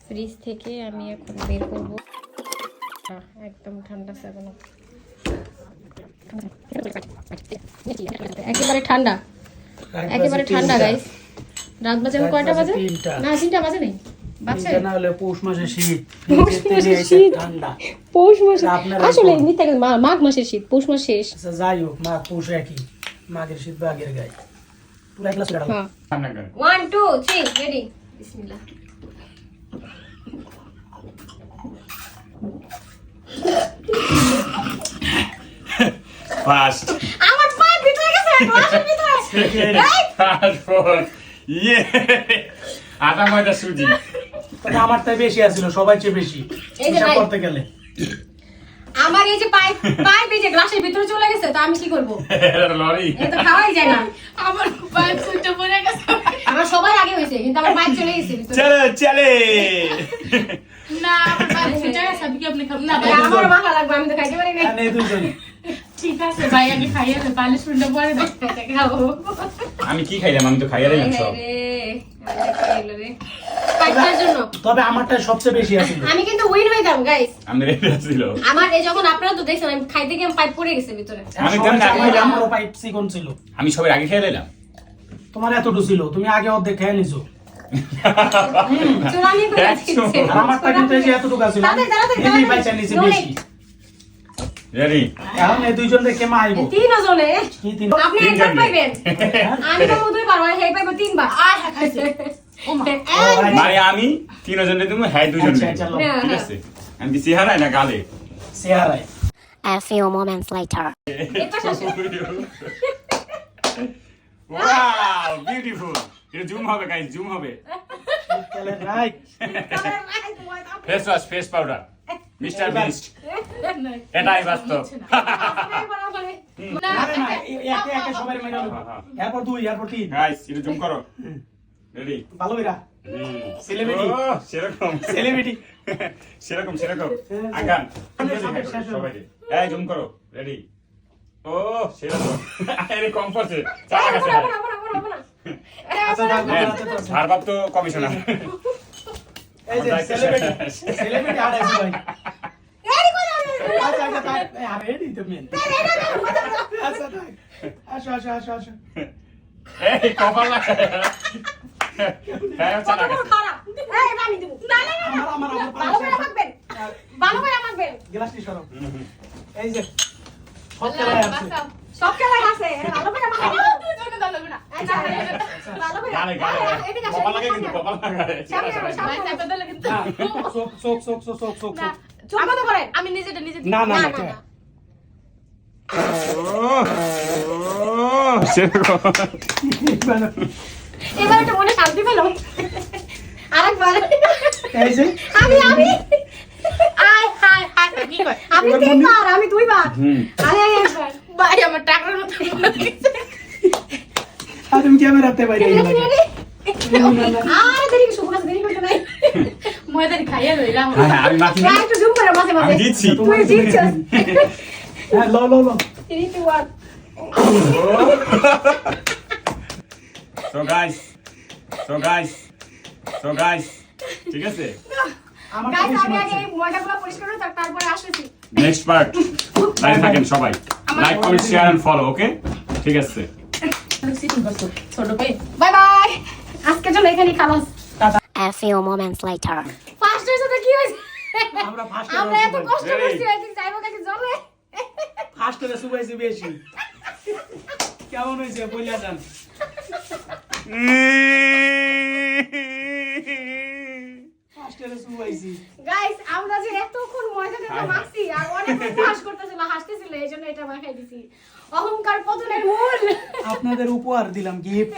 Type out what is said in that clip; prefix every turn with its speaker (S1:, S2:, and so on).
S1: Fridge থেকে আমি এখন বের করবো, একদম ঠান্ডা সেভেন আপ, একেবারে ঠান্ডা, একেবারে ঠান্ডা গাইস। রাত বাজে কয়টা বাজে? না 3টা বাজে নেই, বাজে
S2: না হলে পৌষ মাসের শীত, ঠান্ডা
S1: পৌষ মাসে আসলে মিথ্যা কথা, মাঘ মাসের শীত, পৌষ মাস শেষ।
S2: আচ্ছা যাই হোক, মাঘ পৌষ একই, মাঘের শীত বাঘের গায়ে পুরো এক গ্লাস করে ঢালো।
S1: 1 2 3 রেডি, বিসমিল্লাহ।
S3: ফাস্ট
S1: আমার পায়ে ভিতরে গেছে, গ্লাসের ভিতরে।
S3: ইয়ে আটা ময়দা সুজি।
S2: তবে আমার তাই বেশি আছিল, সবাই চেয়ে বেশি
S1: এই যে
S2: হিসাব
S1: ভাই,
S2: করতে গেলে
S1: আমার এই যে পাইপ এই যে গ্লাসের ভিতরে চলে গেছে, তো আমি কি করব?
S3: এটা লরি।
S1: এটা খাওয়াই যায় না।
S4: আমার পাইপ ফুটে পড়ে গেছে।
S1: আমার সবার আগে হয়েছে, কিন্তু আমার পাইপ চলে গেছে ভিতরে।
S3: চলে চলে
S4: না আমার পাইপ ফুটে গেছে, আমি কি আপনি খাবেন না? ভাই
S1: আমার মাথা লাগবে, আমি তো খাইতে পারি না।
S2: এই দুইজন
S4: ঠিক আছে ভাই, আমি খাইয়ে দেব, পালিশ ফুটে পড়ে দাও।
S1: খাবো।
S3: আমি কি খাইলাম? আমি তো খাইয়া দিলাম সব।
S1: রে খাইলো রে পাইপটার জন্য।
S2: তবে আমারটা সবচেয়ে বেশি আছিল।
S1: আমি কিন্তু উইন হইতাম গাইস।
S3: আমি রেডি ছিল।
S1: আমার এই যখন আপনারা তো দেখছেন, আমি খাইতে গিয়ে পাইপ পড়ে গেছে ভিতরে।
S3: আমি কেমন আগে খাইলাম?
S2: আমারও পাইপ চিকন ছিল।
S3: আমি সবার আগে খেয়ে দিলাম।
S2: তোমার এতটুকু ছিল, তুমি আগে অর্ধেক খেয়ে নিছো।
S1: চুরানি করে দিচ্ছে।
S2: আর আমারটা কিন্তু এই যে এতটুকু আছিল, এই পাইছা নিছে বেশি।
S3: রেডি?
S2: এখন এই দুইজন দেখে মাইব।
S1: তিনজনে
S2: কি তিন?
S1: আপনি একবার পাইবেন, আমি তো দুইবার, আর হে পাইবো তিনবার।
S4: আয় খাইছে।
S3: মানে আমি তিনজনে তুমি হ্যাঁ দুইজন।
S2: আচ্ছা, চলো।
S3: ঠিক আছে? আমি কি চেহারায় না গালে?
S2: চেহারায়।
S5: A few moments later.
S3: Wow, beautiful. এটা জুম হবে গাইস, জুম হবে।
S2: তাহলে right.
S3: Face wash, face powder, mister beast. এটাই বাস্তব।
S2: আরে না, একে একে সবাই মেনে নেব। এরপর দুই, এরপর তিন।
S3: গাইস, এটা জুম করো। রেডি?
S2: ভালো কইরা। সেলিব্রিটি।
S3: সেরকম
S2: সেলিব্রিটি।
S3: সেরকম আগান সবাই। এই জুম করো। রেডি? ও সেরকম। আরে কম পড়ছে। চালা গেছে।
S2: আচ্ছা দাও,
S3: আর বাপ তো কমিশনার।
S2: এই যে সেলিব্রিটি। সেলিব্রিটি আর আছে ভাই। আচ্ছা আচ্ছা আরে রেডি তো মেন। আচ্ছা তাই। আসো।
S3: এই কপাল লাগা। হ্যাঁ চালা গেছে।
S1: এই পানি দেব। না
S2: আমার
S1: ভালো করে মাখবেন, ভালো করে মাখবেন।
S2: গ্লাস নি সরো। এই যে সব খেলায় আছে।
S1: সব খেলায় আছে, ভালো করে মাখবেন।
S4: দুজনে দাও লাগবে না।
S1: আচ্ছা ভালো করে
S3: গালে কপাল লাগে কিন্তু কপাল লাগা।
S4: ভাই চাপা দাও কিন্তু।
S2: চোখ।
S1: আমাদের করেন।
S4: আমি নিজেটা নিজে
S2: না
S3: সেরকম।
S1: এবার একটা মনে শান্তি পেল। আরেকবার
S2: এই যে
S1: আমি
S4: আয় হায় হায় কি কয়?
S1: আপনি তিনবার, আমি দুইবার। আরে একবার
S4: ভাই আমার টাকার মতো লাগছে।
S2: আর তুমি ক্যামেরাতে বাইরে
S1: রেডি রেডি। আরে দেরি কি শুকনা দেরি করতে নাই।
S4: ময়দানি খাইয়ে লইলাম।
S3: হ্যাঁ আমি মাছি।
S1: না একটু জুম করে মাঝে মাঝে।
S3: আমি দিচ্ছি।
S1: তুই জিতছিস।
S2: হ্যাঁ লো
S1: 3 2 1
S3: So guys, ঠিক আছে?
S2: আমার
S1: গাইস
S2: বেশি
S1: আমি
S2: মারছে।
S1: আগে ময়দাগুলো পরিষ্কার করে তারপরে আসতেছি।
S3: নেক্সট পার্ট লাইক থাকেন সবাই। Like comment share and follow, okay? ঠিক আছে।
S4: সিটিং করছো ছোট ভাই।
S1: Bye bye. আজকের জন্য এখানেই খালাস।
S5: A few moments later.
S1: ফার্স্টের সাথে কি হইছে?
S2: আমরা ফার্স্ট
S1: আমরা এত কষ্ট করছি, একদিন যাইবো নাকি জলে।
S2: ফার্স্টে সুবাইছি বেশি। কেমন হইছে বইলা যান। ফার্স্টে সুবাইছি।
S1: গাইস আমরা যে এতক্ষণ ময়দা দিয়ে মাখছি আর অনেক উপহাস করতেছিল, হাসতেছিল, এইজন্য এটা মাখাই দিছি। অহংকার পতনের মূল।
S2: আপনাদের উপহার দিলাম গিফট।